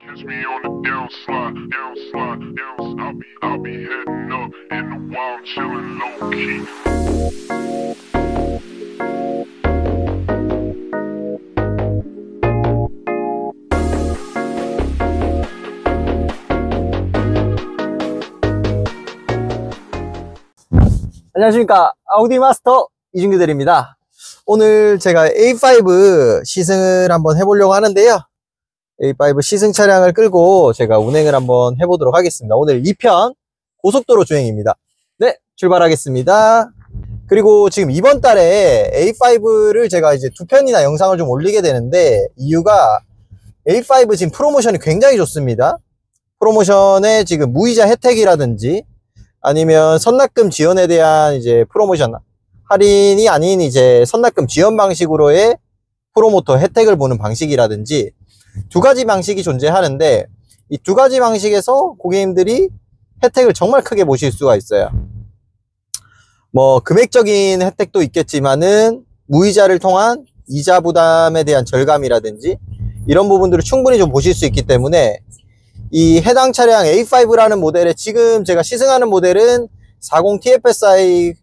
Catch me on the downslide, downslide, downslide. I'll be heading up in the wild, chilling low key. 안녕하십니까. 아우디 마스터 이준규 대리입니다. 오늘 제가 A5 시승을 한번 해보려고 하는데요. A5 시승 차량을 끌고 제가 운행을 한번 해보도록 하겠습니다. 오늘 2편 고속도로 주행입니다. 네, 출발하겠습니다. 그리고 지금 이번 달에 A5를 제가 이제 2편이나 영상을 좀 올리게 되는데, 이유가 A5 지금 프로모션이 굉장히 좋습니다. 프로모션에 지금 무이자 혜택이라든지 아니면 선납금 지원에 대한 이제 프로모션, 할인이 아닌 이제 선납금 지원 방식으로의 프로모터 혜택을 보는 방식이라든지 두 가지 방식이 존재하는데, 이 두 가지 방식에서 고객님들이 혜택을 정말 크게 보실 수가 있어요. 뭐 금액적인 혜택도 있겠지만은 무이자를 통한 이자 부담에 대한 절감이라든지 이런 부분들을 충분히 좀 보실 수 있기 때문에, 이 해당 차량 A5라는 모델에 지금 제가 시승하는 모델은 40TFSI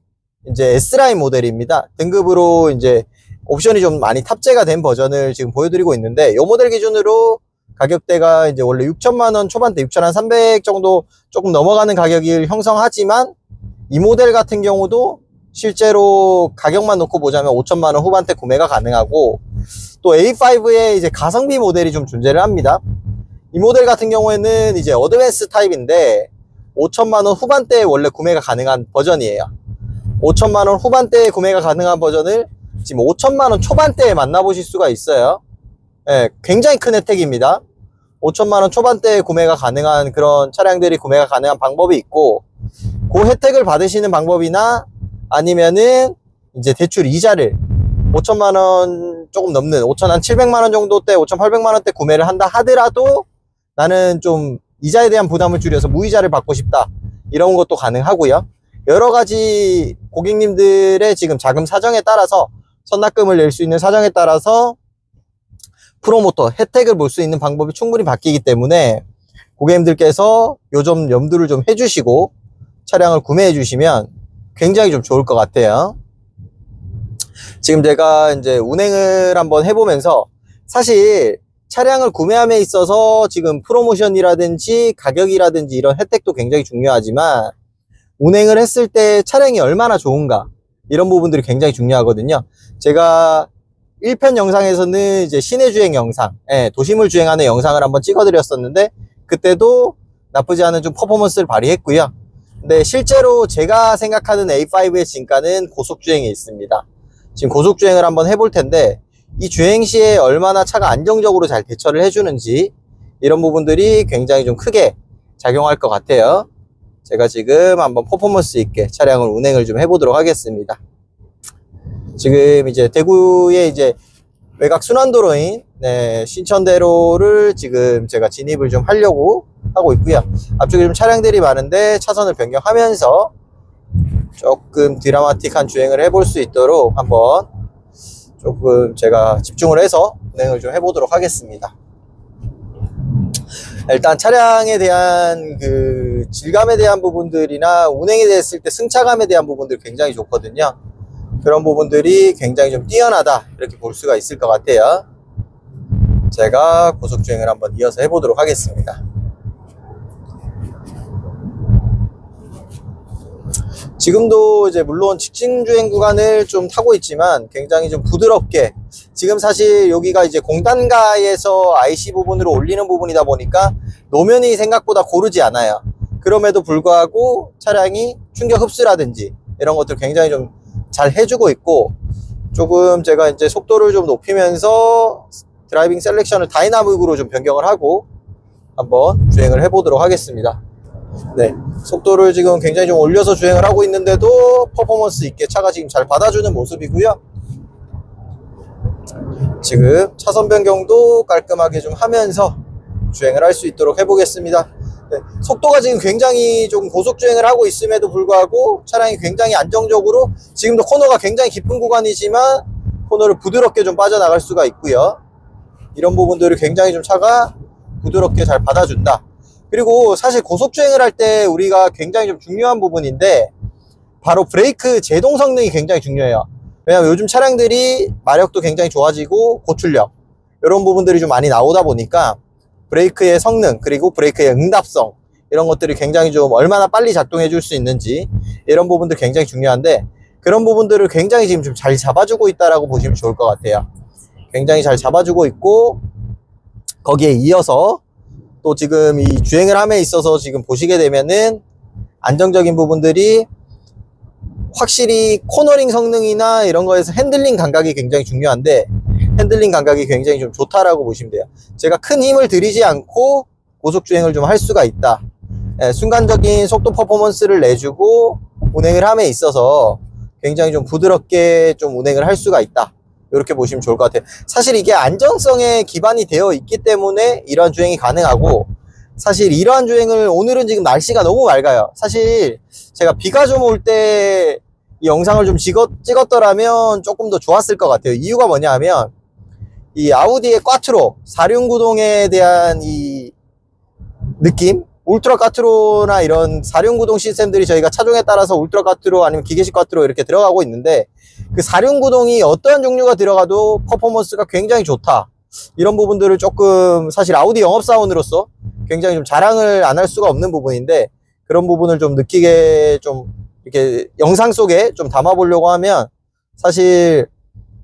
이제 S라인 모델입니다. 등급으로 이제 옵션이 좀 많이 탑재가 된 버전을 지금 보여드리고 있는데, 이 모델 기준으로 가격대가 이제 원래 6천만원 초반대 6,300 정도 조금 넘어가는 가격을 형성하지만, 이 모델 같은 경우도 실제로 가격만 놓고 보자면 5천만원 후반대 구매가 가능하고, 또 A5에 이제 가성비 모델이 좀 존재를 합니다. 이 모델 같은 경우에는 이제 어드밴스 타입인데 5천만원 후반대에 원래 구매가 가능한 버전이에요. 5천만원 후반대에 구매가 가능한 버전을 지금 5천만원 초반대에 만나보실 수가 있어요. 예, 굉장히 큰 혜택입니다. 5천만원 초반대에 구매가 가능한 그런 차량들이 구매가 가능한 방법이 있고, 그 혜택을 받으시는 방법이나 아니면은 이제 대출 이자를 5천만원 조금 넘는 5,700만원 정도 대 5,800만원 대 구매를 한다 하더라도 나는 좀 이자에 대한 부담을 줄여서 무이자를 받고 싶다, 이런 것도 가능하고요. 여러 가지 고객님들의 지금 자금 사정에 따라서, 선납금을 낼 수 있는 사정에 따라서 프로모터 혜택을 볼 수 있는 방법이 충분히 바뀌기 때문에, 고객님들께서 요점 염두를 좀 해주시고 차량을 구매해 주시면 굉장히 좀 좋을 것 같아요. 지금 제가 이제 운행을 한번 해보면서, 사실 차량을 구매함에 있어서 지금 프로모션이라든지 가격이라든지 이런 혜택도 굉장히 중요하지만, 운행을 했을 때 차량이 얼마나 좋은가, 이런 부분들이 굉장히 중요하거든요. 제가 1편 영상에서는 이제 시내 주행 영상, 도심을 주행하는 영상을 한번 찍어 드렸었는데, 그때도 나쁘지 않은 좀 퍼포먼스를 발휘했고요. 근데 실제로 제가 생각하는 A5의 진가는 고속주행에 있습니다. 지금 고속주행을 한번 해볼 텐데, 이 주행 시에 얼마나 차가 안정적으로 잘 대처를 해주는지, 이런 부분들이 굉장히 좀 크게 작용할 것 같아요. 제가 지금 한번 퍼포먼스 있게 차량을 운행을 좀 해보도록 하겠습니다. 지금 이제 대구의 이제 외곽 순환도로인 신천대로를 지금 제가 진입을 좀 하려고 하고 있고요. 앞쪽에 좀 차량들이 많은데 차선을 변경하면서 조금 드라마틱한 주행을 해볼 수 있도록 한번 조금 제가 집중을 해서 운행을 좀 해보도록 하겠습니다. 일단 차량에 대한 그 질감에 대한 부분들이나 운행이 됐을 때 승차감에 대한 부분들 굉장히 좋거든요. 그런 부분들이 굉장히 좀 뛰어나다, 이렇게 볼 수가 있을 것 같아요. 제가 고속주행을 한번 이어서 해보도록 하겠습니다. 지금도 이제 물론 직진주행 구간을 좀 타고 있지만 굉장히 좀 부드럽게, 지금 사실 여기가 이제 공단가에서 IC 부분으로 올리는 부분이다 보니까 노면이 생각보다 고르지 않아요. 그럼에도 불구하고 차량이 충격 흡수라든지 이런 것들 굉장히 좀 잘 해주고 있고, 조금 제가 이제 속도를 좀 높이면서 드라이빙 셀렉션을 다이나믹으로 좀 변경을 하고 한번 주행을 해보도록 하겠습니다. 네, 속도를 지금 굉장히 좀 올려서 주행을 하고 있는데도 퍼포먼스 있게 차가 지금 잘 받아주는 모습이고요. 지금 차선 변경도 깔끔하게 좀 하면서 주행을 할 수 있도록 해보겠습니다. 네, 속도가 지금 굉장히 좀 고속주행을 하고 있음에도 불구하고 차량이 굉장히 안정적으로, 지금도 코너가 굉장히 깊은 구간이지만 코너를 부드럽게 좀 빠져나갈 수가 있고요. 이런 부분들이 굉장히 좀 차가 부드럽게 잘 받아준다. 그리고 사실 고속주행을 할 때 우리가 굉장히 좀 중요한 부분인데 바로 브레이크 제동 성능이 굉장히 중요해요. 왜냐면 요즘 차량들이 마력도 굉장히 좋아지고 고출력 이런 부분들이 좀 많이 나오다 보니까 브레이크의 성능 그리고 브레이크의 응답성 이런 것들이 굉장히 좀 얼마나 빨리 작동해 줄 수 있는지 이런 부분들 굉장히 중요한데 그런 부분들을 굉장히 지금 좀 잘 잡아주고 있다라고 보시면 좋을 것 같아요. 굉장히 잘 잡아주고 있고 거기에 이어서 또 지금 이 주행을 함에 있어서 지금 보시게 되면은 안정적인 부분들이 확실히 코너링 성능이나 이런 거에서 핸들링 감각이 굉장히 중요한데 핸들링 감각이 굉장히 좀 좋다라고 보시면 돼요. 제가 큰 힘을 들이지 않고 고속주행을 좀 할 수가 있다. 순간적인 속도 퍼포먼스를 내주고 운행을 함에 있어서 굉장히 좀 부드럽게 좀 운행을 할 수가 있다. 이렇게 보시면 좋을 것 같아요. 사실 이게 안정성에 기반이 되어 있기 때문에 이러한 주행이 가능하고 사실 이러한 주행을 오늘은 지금 날씨가 너무 맑아요. 사실 제가 비가 좀 올 때 이 영상을 좀 찍었더라면 조금 더 좋았을 것 같아요. 이유가 뭐냐 하면 이 아우디의 꽈트로 4륜구동에 대한 이 느낌 울트라 꽈트로나 이런 4륜구동 시스템들이 저희가 차종에 따라서 울트라 꽈트로 아니면 기계식 꽈트로 이렇게 들어가고 있는데 그 4륜구동이 어떠한 종류가 들어가도 퍼포먼스가 굉장히 좋다. 이런 부분들을 조금 사실 아우디 영업사원으로서 굉장히 좀 자랑을 안 할 수가 없는 부분인데 그런 부분을 좀 느끼게 좀 이렇게 영상 속에 좀 담아보려고 하면 사실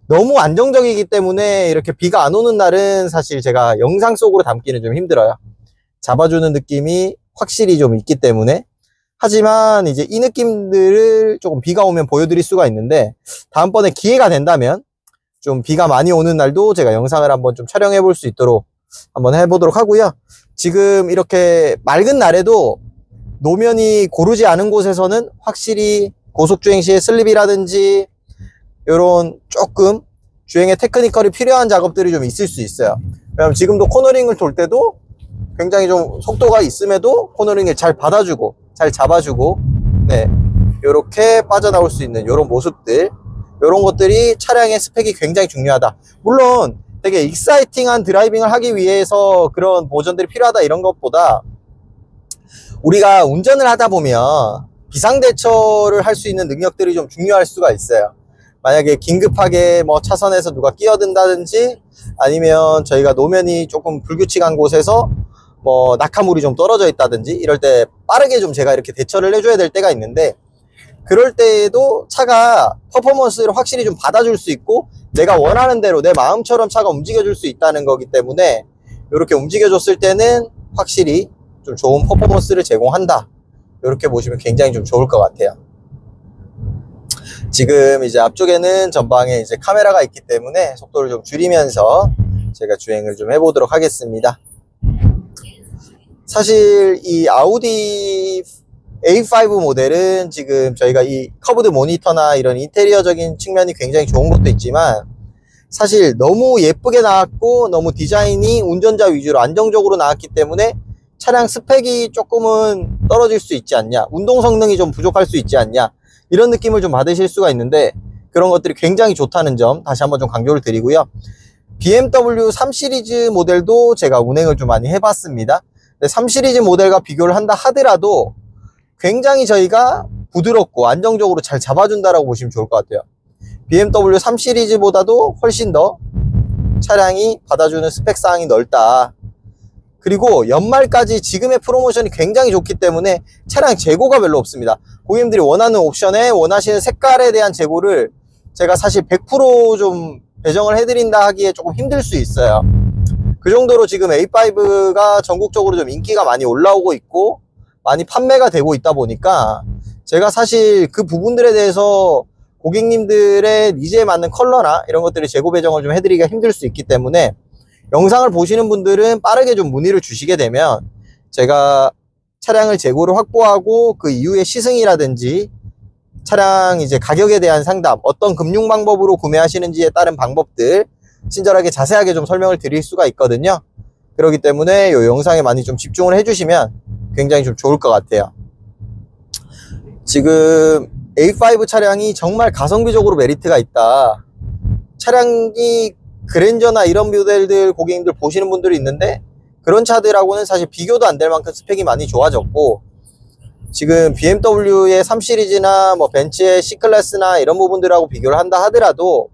너무 안정적이기 때문에 이렇게 비가 안 오는 날은 사실 제가 영상 속으로 담기는 좀 힘들어요. 잡아주는 느낌이 확실히 좀 있기 때문에 하지만 이제 이 느낌들을 조금 비가 오면 보여드릴 수가 있는데 다음번에 기회가 된다면 좀 비가 많이 오는 날도 제가 영상을 한번 좀 촬영해 볼 수 있도록 한번 해보도록 하고요. 지금 이렇게 맑은 날에도 노면이 고르지 않은 곳에서는 확실히 고속주행 시에 슬립이라든지 이런 조금 주행에 테크니컬이 필요한 작업들이 좀 있을 수 있어요. 왜냐면 지금도 코너링을 돌 때도 굉장히 좀 속도가 있음에도 코너링을 잘 받아주고 잘 잡아주고 네 이렇게 빠져나올 수 있는 이런 모습들 이런 것들이 차량의 스펙이 굉장히 중요하다. 물론 되게 익사이팅한 드라이빙을 하기 위해서 그런 보전들이 필요하다 이런 것보다 우리가 운전을 하다 보면 비상대처를 할 수 있는 능력들이 좀 중요할 수가 있어요. 만약에 긴급하게 뭐 차선에서 누가 끼어든다든지 아니면 저희가 노면이 조금 불규칙한 곳에서 뭐 낙하물이 좀 떨어져 있다든지 이럴 때 빠르게 좀 제가 이렇게 대처를 해줘야 될 때가 있는데 그럴 때에도 차가 퍼포먼스를 확실히 좀 받아줄 수 있고 내가 원하는 대로 내 마음처럼 차가 움직여줄 수 있다는 거기 때문에 이렇게 움직여줬을 때는 확실히 좀 좋은 퍼포먼스를 제공한다. 이렇게 보시면 굉장히 좀 좋을 것 같아요. 지금 이제 앞쪽에는 전방에 이제 카메라가 있기 때문에 속도를 좀 줄이면서 제가 주행을 좀 해보도록 하겠습니다. 사실 이 아우디 A5 모델은 지금 저희가 이 커브드 모니터나 이런 인테리어적인 측면이 굉장히 좋은 것도 있지만 사실 너무 예쁘게 나왔고 너무 디자인이 운전자 위주로 안정적으로 나왔기 때문에 차량 스펙이 조금은 떨어질 수 있지 않냐, 운동 성능이 좀 부족할 수 있지 않냐 이런 느낌을 좀 받으실 수가 있는데 그런 것들이 굉장히 좋다는 점 다시 한번 좀 강조를 드리고요. BMW 3 시리즈 모델도 제가 운행을 좀 많이 해봤습니다. 3 시리즈 모델과 비교를 한다 하더라도 굉장히 저희가 부드럽고 안정적으로 잘 잡아준다라고 보시면 좋을 것 같아요. BMW 3 시리즈보다도 훨씬 더 차량이 받아주는 스펙 사항이 넓다. 그리고 연말까지 지금의 프로모션이 굉장히 좋기 때문에 차량 재고가 별로 없습니다. 고객님들이 원하는 옵션에 원하시는 색깔에 대한 재고를 제가 사실 100% 배정을 해드린다 하기에 조금 힘들 수 있어요. 그 정도로 지금 A5가 전국적으로 좀 인기가 많이 올라오고 있고 많이 판매가 되고 있다 보니까 제가 사실 그 부분들에 대해서 고객님들의 니즈에 맞는 컬러나 이런 것들을 재고 배정을 좀 해드리기가 힘들 수 있기 때문에 영상을 보시는 분들은 빠르게 좀 문의를 주시게 되면 제가 차량을 재고를 확보하고 그 이후에 시승이라든지 차량 이제 가격에 대한 상담, 어떤 금융 방법으로 구매하시는지에 따른 방법들 친절하게 자세하게 좀 설명을 드릴 수가 있거든요. 그렇기 때문에 이 영상에 많이 좀 집중을 해주시면 굉장히 좀 좋을 것 같아요. 지금 A5 차량이 정말 가성비적으로 메리트가 있다. 차량이 그랜저나 이런 모델들 고객님들 보시는 분들이 있는데 그런 차들하고는 사실 비교도 안 될 만큼 스펙이 많이 좋아졌고, 지금 BMW의 3 시리즈나 뭐 벤츠의 C클래스나 이런 부분들하고 비교를 한다 하더라도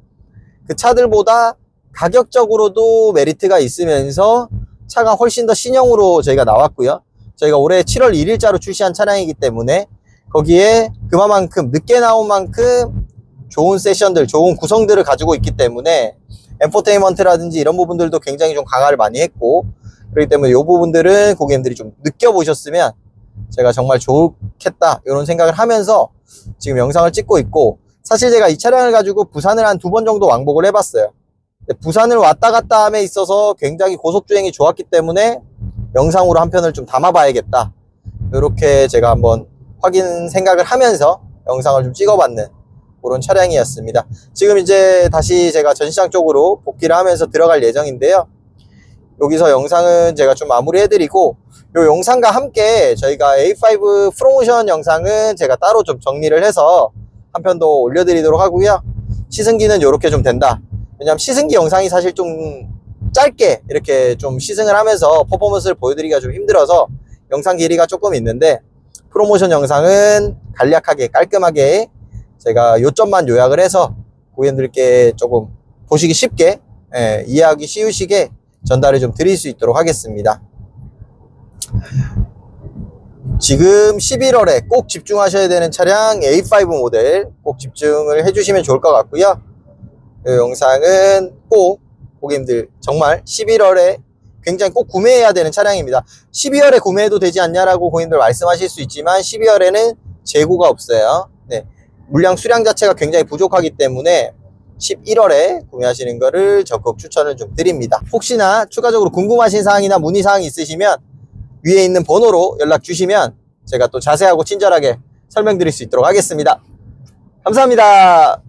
그 차들보다 가격적으로도 메리트가 있으면서 차가 훨씬 더 신형으로 저희가 나왔고요. 저희가 올해 7월 1일자로 출시한 차량이기 때문에 거기에 그만큼 늦게 나온 만큼 좋은 세션들, 좋은 구성들을 가지고 있기 때문에 엔포테인먼트라든지 이런 부분들도 굉장히 좀 강화를 많이 했고, 그렇기 때문에 이 부분들은 고객님들이 좀 느껴보셨으면 제가 정말 좋겠다 이런 생각을 하면서 지금 영상을 찍고 있고, 사실 제가 이 차량을 가지고 부산을 한 2번 정도 왕복을 해봤어요. 부산을 왔다 갔다 함에 있어서 굉장히 고속주행이 좋았기 때문에 영상으로 한 편을 좀 담아봐야겠다, 이렇게 제가 한번 확인 생각을 하면서 영상을 좀 찍어봤는 그런 차량이었습니다. 지금 이제 다시 제가 전시장 쪽으로 복귀를 하면서 들어갈 예정인데요. 여기서 영상은 제가 좀 마무리해드리고, 이 영상과 함께 저희가 A5 프로모션 영상은 제가 따로 좀 정리를 해서 한 편 더 올려드리도록 하고요. 시승기는 이렇게 좀 된다. 왜냐면 시승기 영상이 사실 좀 짧게 이렇게 좀 시승을 하면서 퍼포먼스를 보여드리기가 좀 힘들어서 영상 길이가 조금 있는데, 프로모션 영상은 간략하게 깔끔하게 제가 요점만 요약을 해서 고객님들께 조금 보시기 쉽게, 이해하기 쉬우시게 전달을 좀 드릴 수 있도록 하겠습니다. 지금 11월에 꼭 집중하셔야 되는 차량 A5 모델 꼭 집중을 해주시면 좋을 것 같고요. 이 영상은 꼭 고객님들 정말 11월에 굉장히 꼭 구매해야 되는 차량입니다. 12월에 구매해도 되지 않냐라고 고객님들 말씀하실 수 있지만 12월에는 재고가 없어요. 네, 물량 수량 자체가 굉장히 부족하기 때문에 11월에 구매하시는 거를 적극 추천을 좀 드립니다. 혹시나 추가적으로 궁금하신 사항이나 문의사항이 있으시면 위에 있는 번호로 연락 주시면 제가 또 자세하고 친절하게 설명드릴 수 있도록 하겠습니다. 감사합니다.